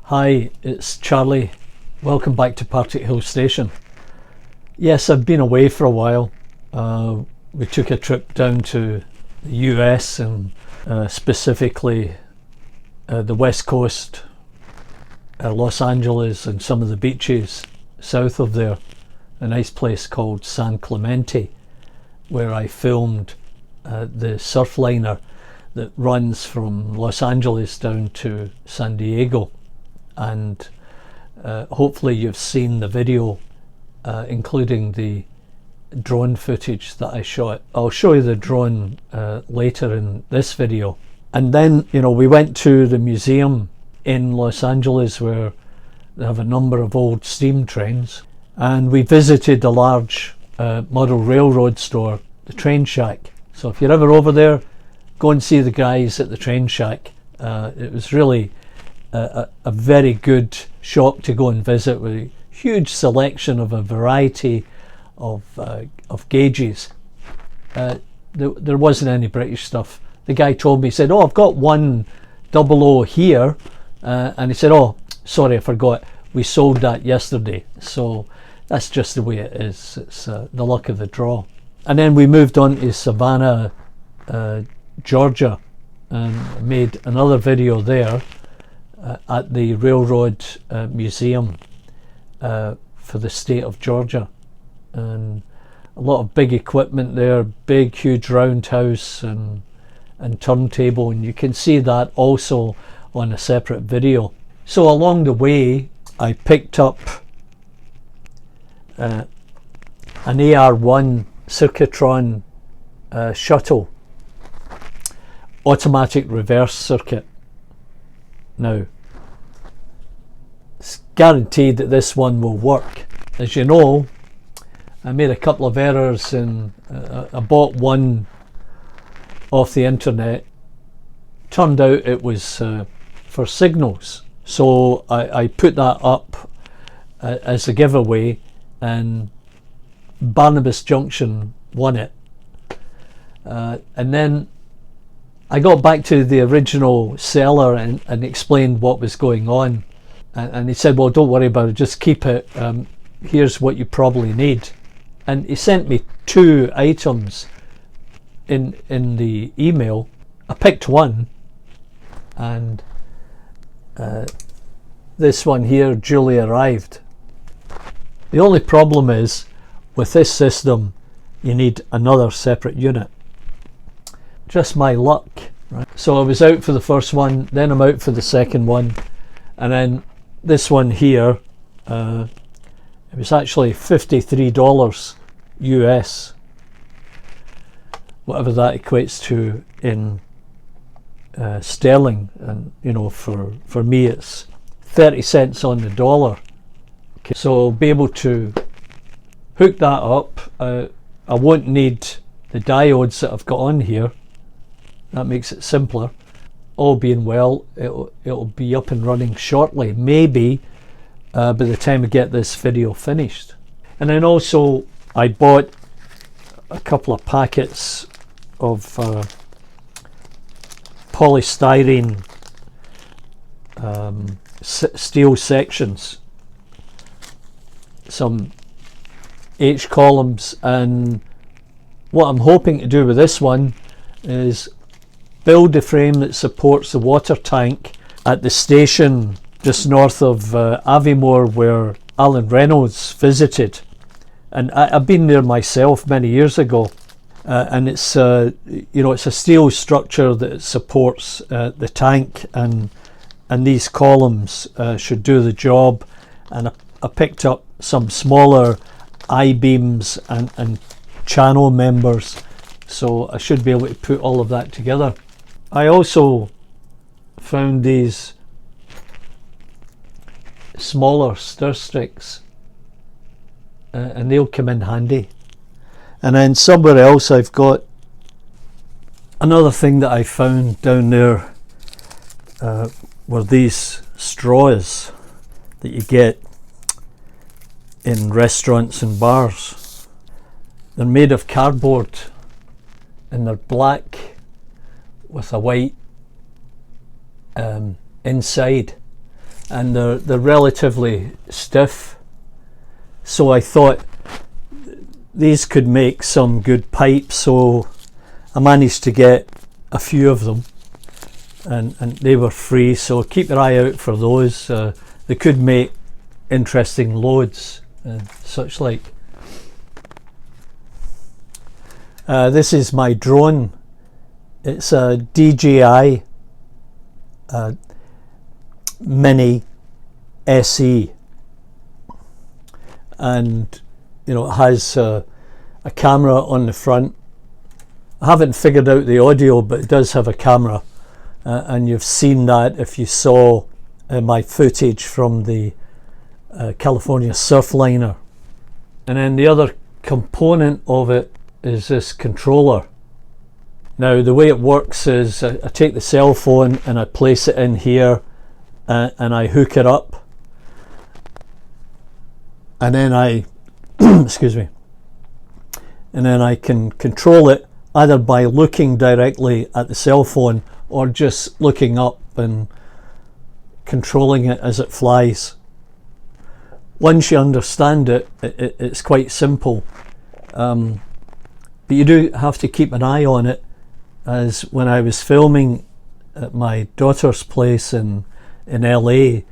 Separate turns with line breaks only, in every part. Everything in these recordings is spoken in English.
Hi, it's Charlie. Welcome back to Partickhill station. Yes, I've been away for a while. We took a trip down to the US and specifically the West Coast, Los Angeles and some of the beaches south of there. A nice place called San Clemente, where I filmed the surf liner that runs from Los Angeles down to San Diego. And hopefully you've seen the video including the drone footage that I shot. I'll show you the drone later in this video. And then, we went to the museum in Los Angeles where they have a number of old steam trains, and we visited the large model railroad store, the Train Shack. So if you're ever over there, go and see the guys at the Train Shack. It was really a very good shop to go and visit, with a huge selection of a variety of gauges. There wasn't any British stuff. The guy told me, he said, "Oh, I've got 100 here," and he said, "Oh, sorry, I forgot, we sold that yesterday." So that's just the way it is. It's the luck of the draw. And then we moved on to Savannah, Georgia, and made another video there at the Railroad Museum for the state of Georgia. And a lot of big equipment there, big huge roundhouse and turntable, and you can see that also on a separate video. So along the way I picked up an AR1 Circuitron shuttle, automatic reverse circuit. Now, it's guaranteed that this one will work. As you know, I made a couple of errors and I bought one off the internet. Turned out it was for signals, so I put that up as a giveaway, and Barnabas Junction won it. And then I got back to the original seller and explained what was going on, and he said, "Well, don't worry about it, just keep it. Here's what you probably need." And he sent me 2 items in the email. I picked one, and this one here duly arrived. The only problem is, with this system, you need another separate unit. Just my luck, right? So I was out for the first one, then I'm out for the second one, and then this one here, it was actually $53 US, whatever that equates to in sterling, and for me it's 30 cents on the dollar. Okay, so I'll be able to hook that up. I won't need the diodes that I've got on here. That makes it simpler. All being well, it'll be up and running shortly, maybe by the time I get this video finished. And then also I bought a couple of packets of polystyrene steel sections, some H columns, and what I'm hoping to do with this one is build a frame that supports the water tank at the station just north of Aviemore, where Alan Reynolds visited. And I've been there myself many years ago, and it's it's a steel structure that supports the tank, and these columns should do the job. And I picked up some smaller I-beams and channel members, so I should be able to put all of that together. I also found these smaller stir sticks, and they'll come in handy. And then somewhere else I've got another thing that I found down there, were these straws that you get in restaurants and bars. They're made of cardboard and they're black with a white inside, and they're relatively stiff, so I thought these could make some good pipes, so I managed to get a few of them, and they were free, so keep your eye out for those. They could make interesting loads and such like. This is my drone. It's a DJI Mini SE, and it has a camera on the front. I haven't figured out the audio, but it does have a camera, and you've seen that if you saw my footage from the California Surfliner. And then the other component of it is this controller. Now the way it works is I take the cell phone and I place it in here, and I hook it up, and then I excuse me, and then I can control it either by looking directly at the cell phone or just looking up and controlling it as it flies. Once you understand it, it's quite simple, but you do have to keep an eye on it, as when I was filming at my daughter's place in LA,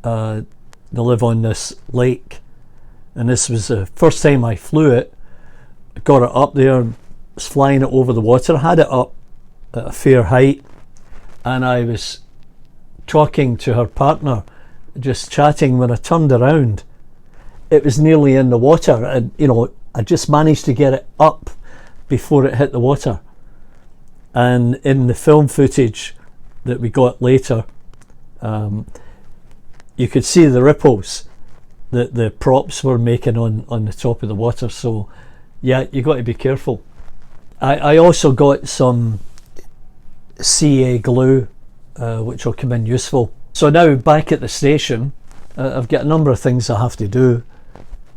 they live on this lake, and this was the first time I flew it. I got it up there, was flying it over the water, had it up at a fair height, and I was talking to her partner, just chatting. When I turned around, it was nearly in the water, and I just managed to get it up before it hit the water. And in the film footage that we got later, you could see the ripples that the props were making on the top of the water. So yeah, you got to be careful. I also got some CA glue, which will come in useful. So now back at the station, I've got a number of things I have to do.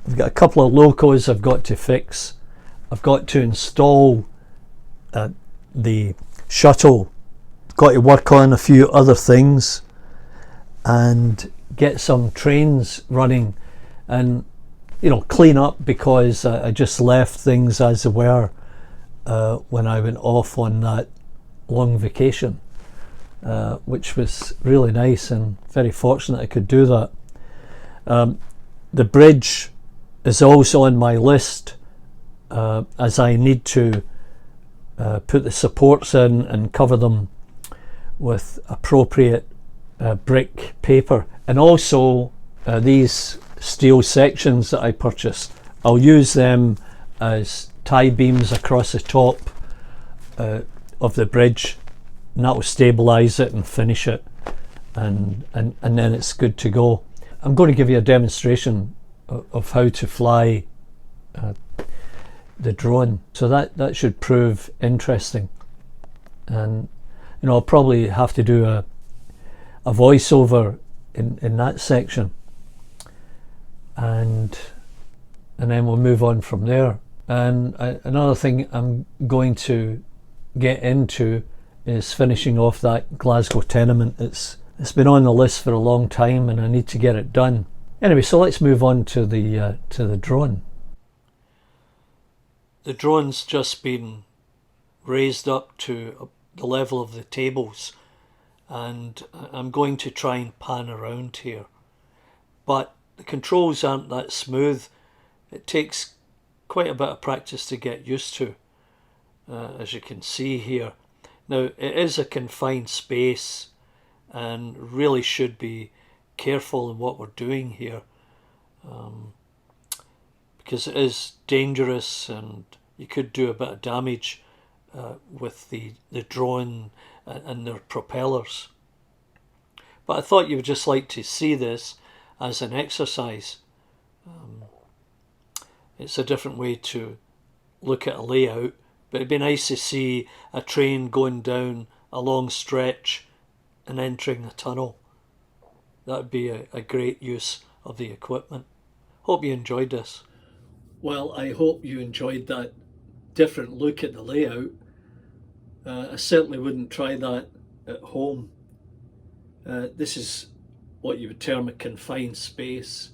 I've got a couple of locos I've got to fix. I've got to install the shuttle. Got to work on a few other things and get some trains running, and clean up, because I just left things as they were when I went off on that long vacation, which was really nice and very fortunate I could do that. The bridge is also on my list, as I need to put the supports in and cover them with appropriate brick paper, and also these steel sections that I purchased, I'll use them as tie beams across the top of the bridge, and that will stabilize it and finish it, and then it's good to go. I'm going to give you a demonstration of how to fly the drone, so that should prove interesting. And I'll probably have to do a voiceover in that section, and then we'll move on from there. And another thing I'm going to get into is finishing off that Glasgow tenement. It's been on the list for a long time, and I need to get it done. Anyway, so let's move on to the drone. The drone's just been raised up to the level of the tables, and I'm going to try and pan around here, but the controls aren't that smooth. It takes quite a bit of practice to get used to, as you can see here. Now, it is a confined space, and really should be careful in what we're doing here, because it is dangerous and you could do a bit of damage with the drone and their propellers. But I thought you would just like to see this as an exercise. It's a different way to look at a layout, but it'd be nice to see a train going down a long stretch and entering a tunnel. That would be a great use of the equipment. Hope you enjoyed this. Well, I hope you enjoyed that different look at the layout. I certainly wouldn't try that at home. This is what you would term a confined space,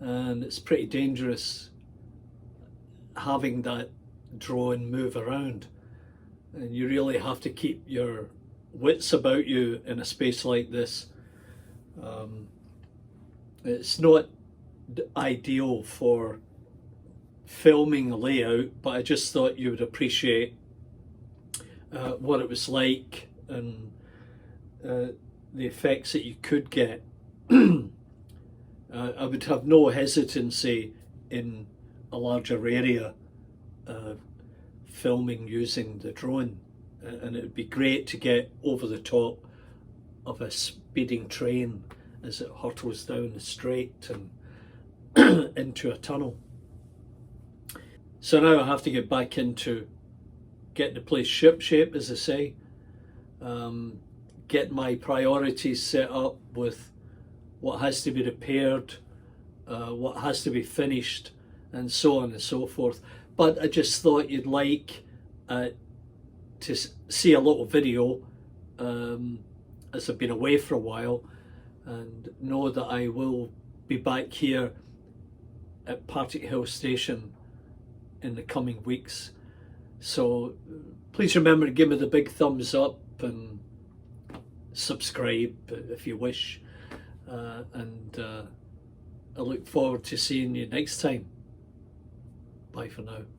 and it's pretty dangerous having that drone move around, and you really have to keep your wits about you in a space like this. It's not ideal for filming layout, but I just thought you would appreciate what it was like and the effects that you could get. I would have no hesitancy in a larger area filming using the drone, and it would be great to get over the top of a speeding train as it hurtles down the straight and into a tunnel. So now I have to get back into getting the place ship shape, as I say, get my priorities set up with what has to be repaired, what has to be finished, and so on and so forth. But I just thought you'd like to see a little video as I've been away for a while, and know that I will be back here at Partickhill station in the coming weeks. So please remember to give me the big thumbs up and subscribe if you wish, and I look forward to seeing you next time. Bye for now.